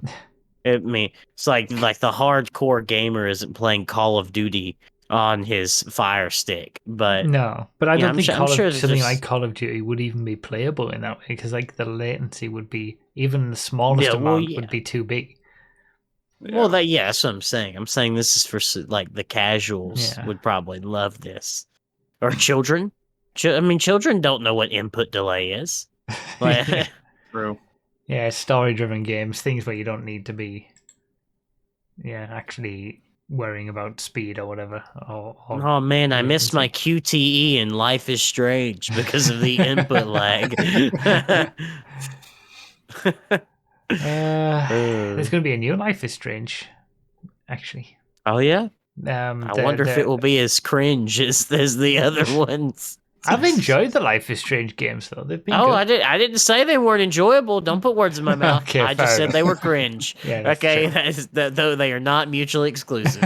mean, it's like the hardcore gamer isn't playing Call of Duty on his Fire Stick, but no, but I don't think something just... like Call of Duty would even be playable in that way, because like the latency would be, even the smallest amount would be too big. Yeah. Well, that's what I'm saying. I'm saying this is for like the casuals would probably love this, or children. I mean, children don't know what input delay is. Like, True. Yeah, story-driven games, things where you don't need to be, actually worrying about speed or whatever. Oh man, I missed my QTE in Life is Strange because of the input lag. There's going to be a new Life is Strange, actually. Oh yeah. I wonder if it will be as cringe as the other ones. I've enjoyed the Life is Strange games, though. They've been good. I didn't say they weren't enjoyable. Don't put words in my mouth. Okay, I just said they were cringe. Okay, though they are not mutually exclusive.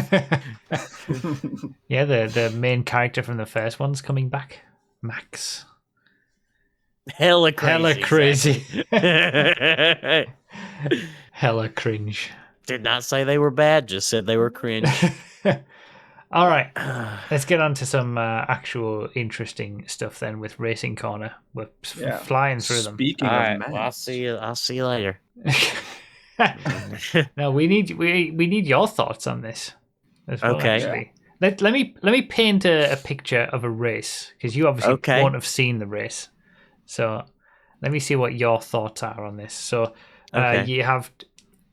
Yeah, the main character from the first one's coming back, Max. Hella crazy. Hella cringe. Did not say they were bad. Just said they were cringe. All right, let's get on to some actual interesting stuff then with Racing Corner. We're flying through them. Speaking of Max, well, I'll see you later. No, we need your thoughts on this as well. Okay. Actually. Let me paint a picture of a race, because you obviously won't have seen the race. So let me see what your thoughts are on this. So you have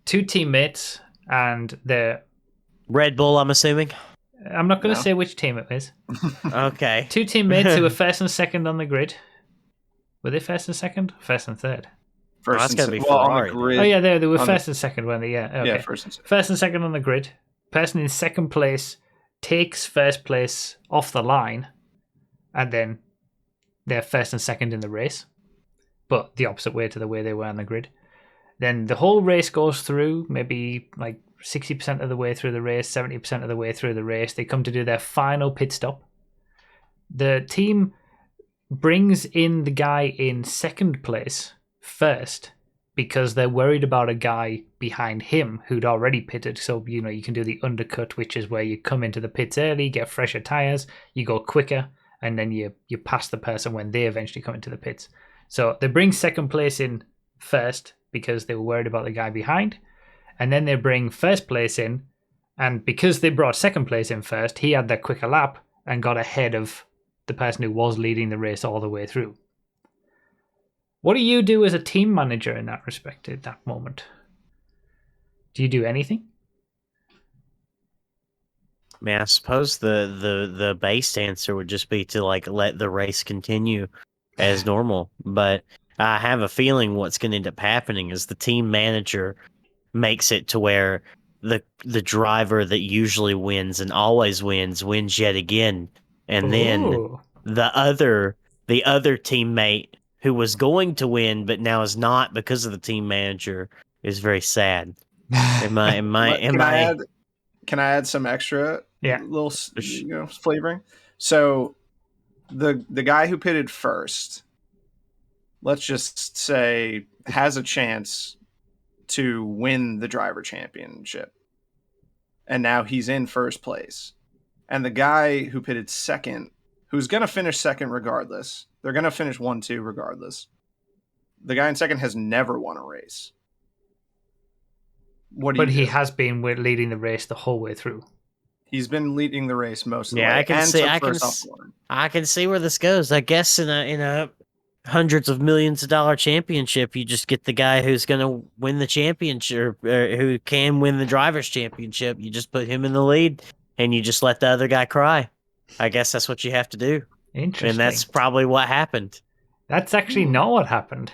two teammates, and they're Red Bull, I'm assuming. I'm not going to say which team it is. Okay. Two teammates who are first and second on the grid. Were they first and second? First and third? First that's and gotta be well, on Ferrari, the then. grid. Oh yeah, they were on first and second, weren't they? Yeah. Okay. Yeah, first and second. First and second on the grid. Person in second place takes first place off the line, and then they're first and second in the race, but the opposite way to the way they were on the grid. Then the whole race goes through, maybe like 60% of the way through the race, 70% of the way through the race. They come to do their final pit stop. The team brings in the guy in second place first because they're worried about a guy behind him who'd already pitted. So, you know, you can do the undercut, which is where you come into the pits early, get fresher tires, you go quicker, and then you pass the person when they eventually come into the pits. So they bring second place in first because they were worried about the guy behind. And then they bring first place in. And because they brought second place in first, he had that quicker lap and got ahead of the person who was leading the race all the way through. What do you do as a team manager in that respect at that moment? Do you do anything? I mean, I suppose the base answer would just be to like let the race continue as normal. But I have a feeling what's going to end up happening is the team manager makes it to where the driver that usually wins and always wins yet again, and then Ooh. the other teammate who was going to win but now is not because of the team manager is very sad. Am I? Can I add some extra little flavoring? So the guy who pitted first, let's just say, has a chance to win the driver championship, and now he's in first place. And the guy who pitted second, who's going to finish second regardless, they're going to finish 1-2 regardless. The guy in second has never won a race. What do you do? He has been leading the race the whole way through. He's been leading the race most of the way. I can see where this goes. I guess in a hundreds of millions of dollar championship, you just get the guy who's going to win the championship, or who can win the driver's championship. You just put him in the lead, and you just let the other guy cry. I guess that's what you have to do. Interesting. And that's probably what happened. That's actually not what happened.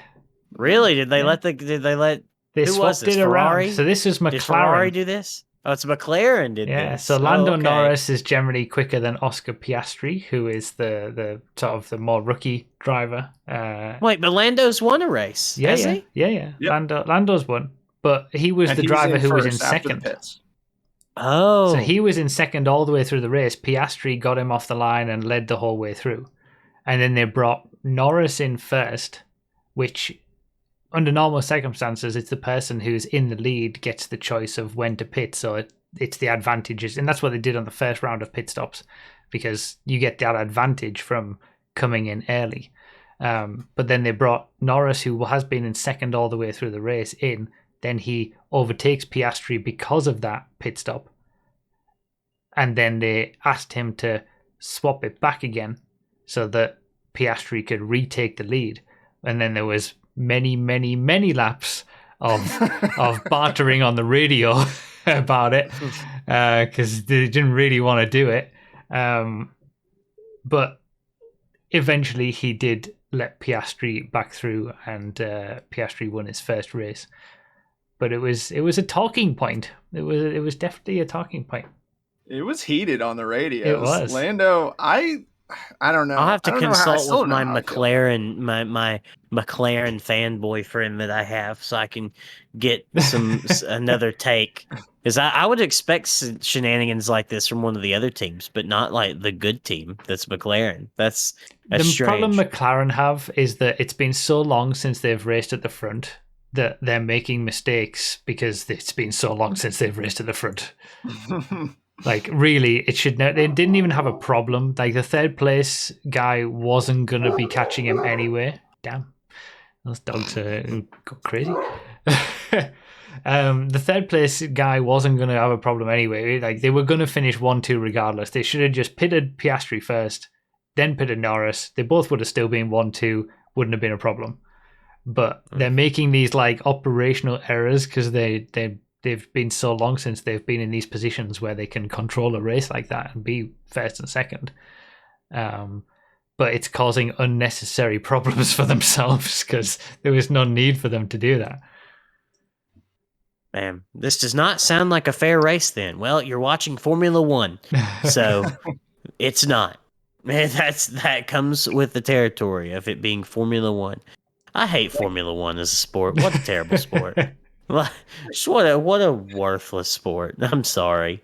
Really? Did they let They who swapped was this? it Ferrari? around. So this is McLaren. Did Ferrari do this? Oh, it's McLaren did this. Yeah, so Lando okay. Norris is generally quicker than Oscar Piastri, who is the sort of the more rookie driver. Wait, but Lando's won a race, has he? Yeah. Yep. Lando's won, but he was the driver who was in second. Oh. So he was in second all the way through the race. Piastri got him off the line and led the whole way through. And then they brought Norris in first, which under normal circumstances, it's the person who's in the lead gets the choice of when to pit. So it's the advantages. And that's what they did on the first round of pit stops, because you get that advantage from coming in early. But then they brought Norris, who has been in second all the way through the race, in. Then he overtakes Piastri because of that pit stop. And then they asked him to swap it back again so that Piastri could retake the lead. And then there was many laps of bartering on the radio about it, because they didn't really want to do it. But eventually he did let Piastri back through, and Piastri won his first race. But it was a talking point. It was definitely a talking point. It was heated on the radio. It was. Lando, I don't know. I'll have to consult with my McLaren, my McLaren fanboy friend that I have, so I can get some another take. Because I would expect shenanigans like this from one of the other teams, but not like the good team that's McLaren. That's the strange. problem McLaren have is that it's been so long since they've raced at the front that they're making mistakes because it's been so long since they've raced at the front. Like, really, it should know. They didn't even have a problem. Like, the third place guy wasn't going to be catching him anyway. Damn. Those dogs go crazy. The third place guy wasn't going to have a problem anyway. Like, they were going to finish 1-2 regardless. They should have just pitted Piastri first, then pitted Norris. They both would have still been 1-2. Wouldn't have been a problem. But they're making these, like, operational errors because they've been so long since they've been in these positions where they can control a race like that and be first and second. But but it's causing unnecessary problems for themselves because there was no need for them to do that. Man, this does not sound like a fair race then. Well, you're watching Formula One, so it's not. Man, that comes with the territory of it being Formula One. I hate Formula One as a sport. What a terrible sport. Just what a worthless sport. I'm sorry.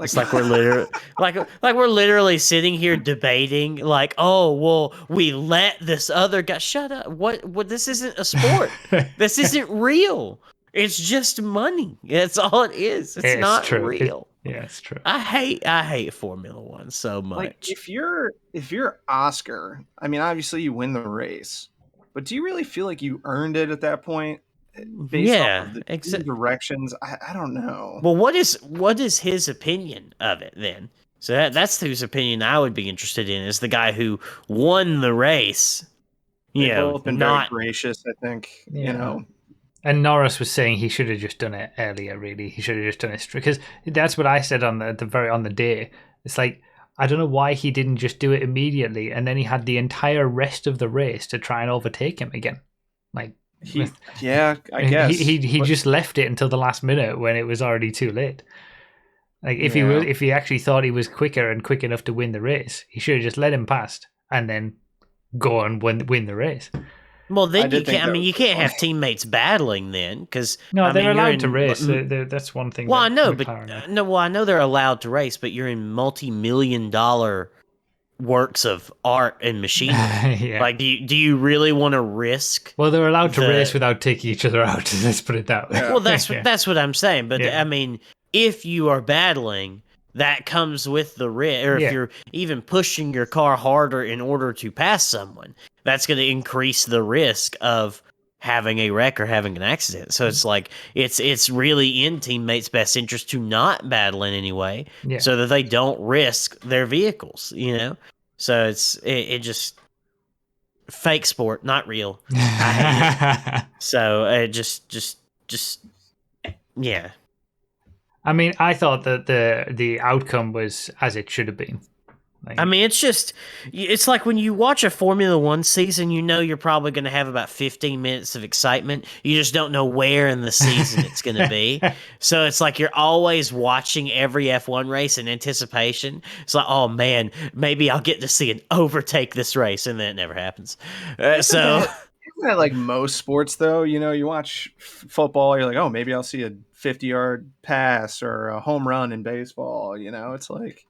It's like we're literally like we're literally sitting here debating, like, oh well, we let this other guy shut up. What this isn't a sport. This isn't real. It's just money. That's all it is. It's not true. real. Yeah, it's true. I hate Formula One so much. Like if you're Oscar, I mean, obviously you win the race, but do you really feel like you earned it at that point? Based off of the directions, I don't know. Well, what is his opinion of it then? So that's whose opinion I would be interested in, is the guy who won the race. They've both been very gracious, I think. Yeah. You know. And Norris was saying he should have just done it earlier. Really, he should have just done it because that's what I said on the day. It's like, I don't know why he didn't just do it immediately, and then he had the entire rest of the race to try and overtake him again. Like, I guess he just left it until the last minute when it was already too late. Like if he actually thought he was quicker and quick enough to win the race, he should have just let him past and then go and win the race. Well, then you can't. I mean, you can't have teammates battling then, because they're allowed to race. That's one thing. Well, I know, but I know they're allowed to race, but you're in multi-million-dollar works of art and machinery. Yeah. Like, do you really want to risk? Well, they're allowed to race without taking each other out. Let's put it that way. Yeah. Well, that's what I'm saying. But I mean, if you are battling, that comes with the risk. Or if you're even pushing your car harder in order to pass someone, that's going to increase the risk of having a wreck or having an accident. So it's like it's really in teammates' best interest to not battle in any way, so that they don't risk their vehicles. You know, so it just fake sport, not real. I hate it. So just yeah. I mean, I thought that the outcome was as it should have been. Like, I mean, it's like when you watch a Formula One season, you know you're probably going to have about 15 minutes of excitement. You just don't know where in the season it's going to be. So it's like you're always watching every F1 race in anticipation. It's like, oh man, maybe I'll get to see an overtake this race, and then it never happens. Isn't that like most sports, though? You know, you watch football, you're like, oh, maybe I'll see a 50-yard pass or a home run in baseball. You know, it's like.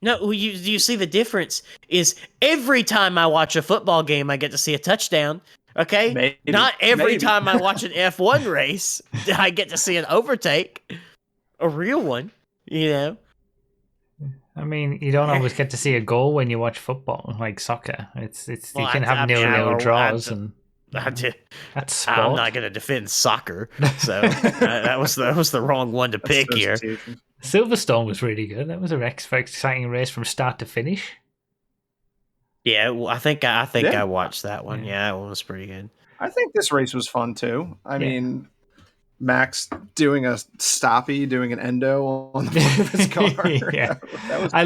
No, you see the difference is every time I watch a football game, I get to see a touchdown. Okay, maybe, not every time I watch an F1 race, I get to see an overtake, a real one. You know. I mean, you don't always get to see a goal when you watch football, like soccer. It's you can have 0-0 draws and. That's sport. I'm not going to defend soccer, so that was the wrong one to pick here. Silverstone was really good. That was a exciting race from start to finish. Yeah, well, I think I watched that one. Yeah, that one was pretty good. I think this race was fun too. I mean, Max doing a stoppie, doing an endo on the front of his car. That was I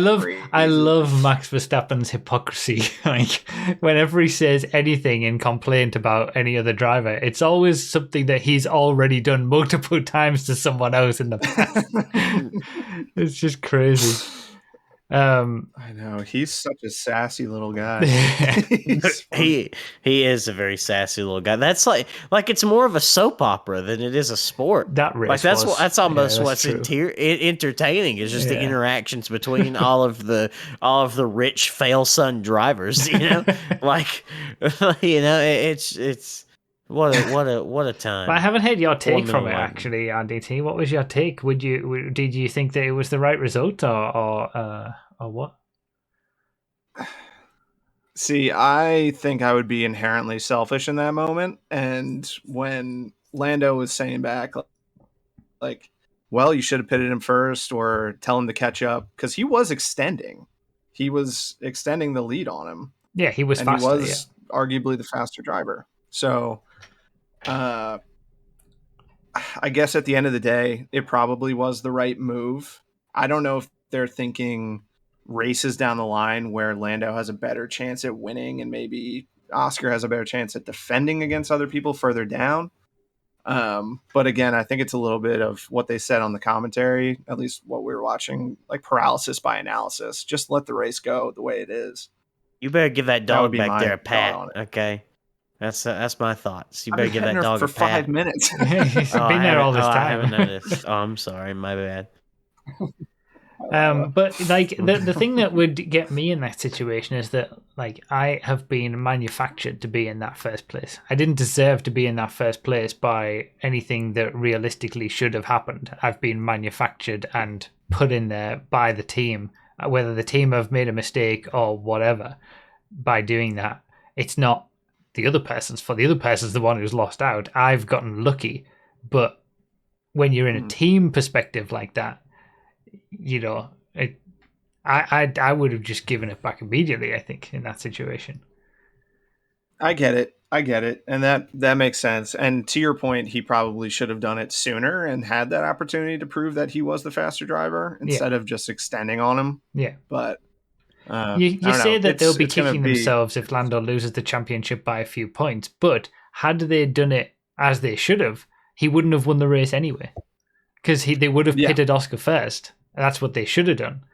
love Max Verstappen's hypocrisy. Like, whenever he says anything in complaint about any other driver, it's always something that he's already done multiple times to someone else in the past. It's just crazy. I know, he's such a sassy little guy. He is a very sassy little guy. That's like it's more of a soap opera than it is a sport. That race like that's almost what's entertaining is just the interactions between all of the rich fail son drivers. You know, like you know, it's. What a time! But I haven't heard your take from it actually, RDT. What was your take? Did you think that it was the right result or what? See, I think I would be inherently selfish in that moment, and when Lando was saying back, like, well, you should have pitted him first or tell him to catch up, because he was extending the lead on him. Yeah, he was faster. He was arguably the faster driver. So. I guess at the end of the day, it probably was the right move. I don't know if they're thinking races down the line where Lando has a better chance at winning and maybe Oscar has a better chance at defending against other people further down. But again, I think it's a little bit of what they said on the commentary, at least what we were watching, like paralysis by analysis. Just let the race go the way it is. You better give that That would dog be back my there a thought pat, on it. okay? That's my thoughts. You I've better been give petting that her dog for a pat. 5 minutes. He's Oh, been there all this I time. haven't noticed. Oh, I'm sorry, my bad. But like the thing that would get me in that situation is that like I have been manufactured to be in that first place. I didn't deserve to be in that first place by anything that realistically should have happened. I've been manufactured and put in there by the team, whether the team have made a mistake or whatever. By doing that, it's not the other person's fault. The other person's the one who's lost out. I've gotten lucky, but when you're in a team perspective like that, you know, I would have just given it back immediately, I think, in that situation. I get it. And that makes sense. And to your point, he probably should have done it sooner and had that opportunity to prove that he was the faster driver instead of just extending on him. Yeah. But you say that they'll be kicking themselves if Lando loses the championship by a few points, but had they done it as they should have, he wouldn't have won the race anyway. Because they would have pitted Oscar first. That's what they should have done.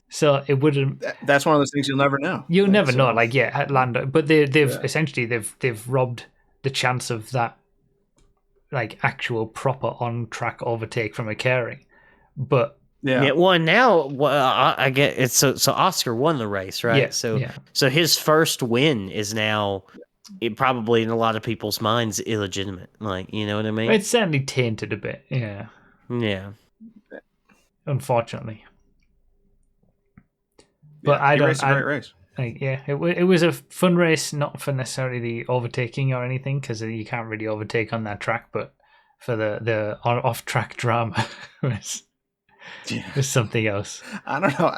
So it wouldn't. That's one of those things you'll never know. You'll never know. Like Lando, but they've essentially they've robbed the chance of that, like actual proper on track overtake from occurring. But well, now I get it's so Oscar won the race, right? So his first win is now. It probably in a lot of people's minds illegitimate. Like, you know what I mean? It's certainly tainted a bit. Yeah. Unfortunately. But I don't. It's a great race. It was a fun race, not for necessarily the overtaking or anything, because you can't really overtake on that track. But for the off-track drama, was something else. I don't know.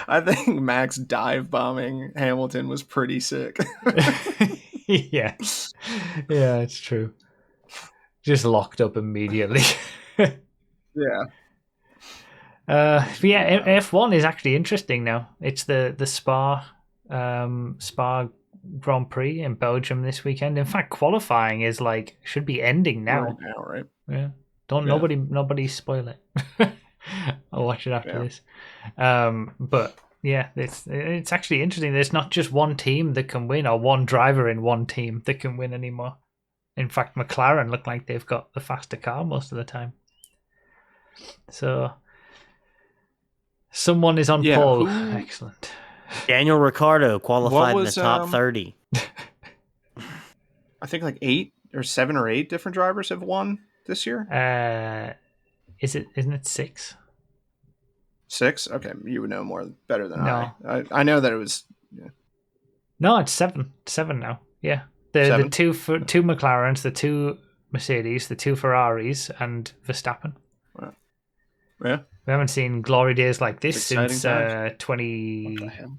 I think Max dive bombing Hamilton was pretty sick. yeah, it's true. Just locked up immediately. Yeah. But yeah, F1 is actually interesting now. It's the Spa Grand Prix in Belgium this weekend. In fact, qualifying is should be ending now. Right? Yeah. Nobody spoil it. I'll watch it after this. But yeah, it's actually interesting. There's not just one team that can win or one driver in one team that can win anymore. In fact, McLaren look like they've got the faster car most of the time. So someone is on pole. Excellent. Daniel Ricciardo qualified in the top 30. I think 8 or 7 or 8 different drivers have won this year. Isn't it 6? 6? Okay, you would know better than I. I know that it was. Yeah. No, it's 7. 7 now. Yeah, the two McLarens, the 2 Mercedes, the 2 Ferraris, and Verstappen. Wow. Yeah. We haven't seen glory days like this since 2011,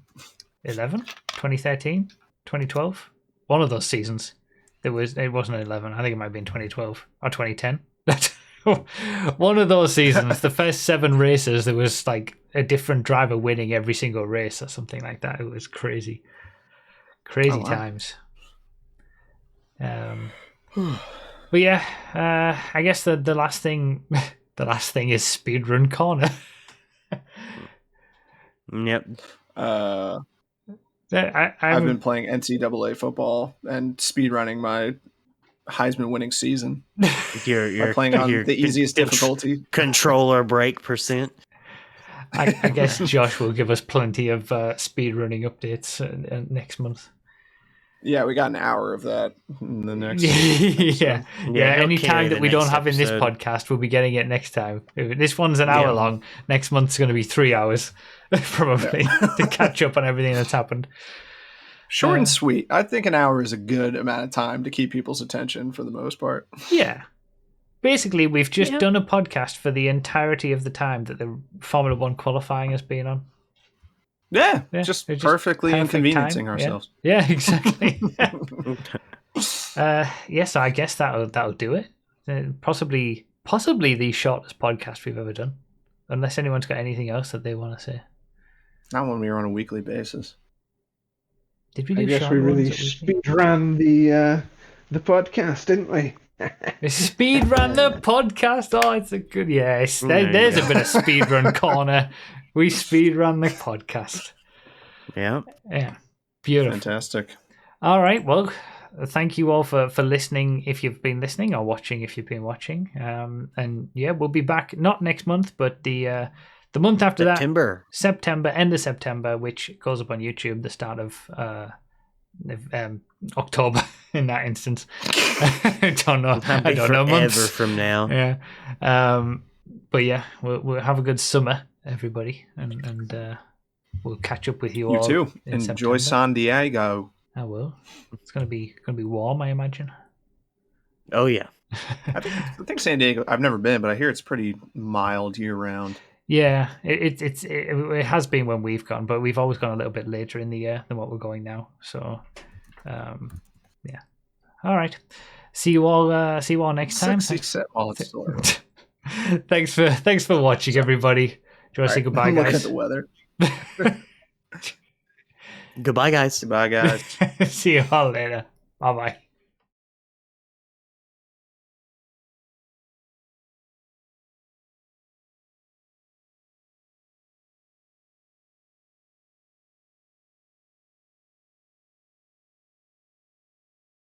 2013, 2012. One of those seasons. It wasn't 11. I think it might have been 2012 or 2010. One of those seasons, the first 7 races, there was a different driver winning every single race or something like that. It was crazy times. But yeah, I guess the last thing is Speedrun Corner. Yep. I've been playing NCAA football and speedrunning my Heisman winning season. You're playing on the easiest difficulty. Controller break %. I guess Josh will give us plenty of speedrunning updates next month. Yeah, we got an hour of that in the next. Yeah. Any time that we don't have in this podcast, we'll be getting it next time. If this one's an hour long. Next month's going to be 3 hours, probably, to catch up on everything that's happened. Short and sweet. I think an hour is a good amount of time to keep people's attention for the most part. Yeah. Basically, we've just done a podcast for the entirety of the time that the Formula One qualifying has been on. Yeah, just perfectly inconveniencing ourselves. Yeah, exactly. Yes, I guess that'll do it. Possibly the shortest podcast we've ever done, unless anyone's got anything else that they want to say. Not when we were on a weekly basis. Did we I do guess short we really runs at weekly? speed ran the podcast, didn't we? Speed ran the podcast. Oh, it's a good yes. There you There's a go. bit of speedrun corner. We speed ran the podcast. Yeah. Yeah, beautiful. Fantastic. All right. Well, thank you all for listening if you've been listening, or watching if you've been watching. And yeah, we'll be back not next month, but the month after September. end of September, which goes up on YouTube the start of October in that instance. I don't know. I don't know months. Forever from now. Yeah. But yeah, we'll have a good summer, everybody, and we'll catch up with you You all. too. in Enjoy September. San Diego. I will. It's gonna be warm, I imagine. Oh yeah. I think San Diego. I've never been, but I hear it's pretty mild year round. Yeah, it has been when we've gone, but we've always gone a little bit later in the year than what we're going now. So, yeah. All right. See you all next time. Thanks for watching, everybody. Do you want to say goodbye, Look guys? at the weather. Goodbye, guys. Goodbye, guys. See you all later. Bye bye.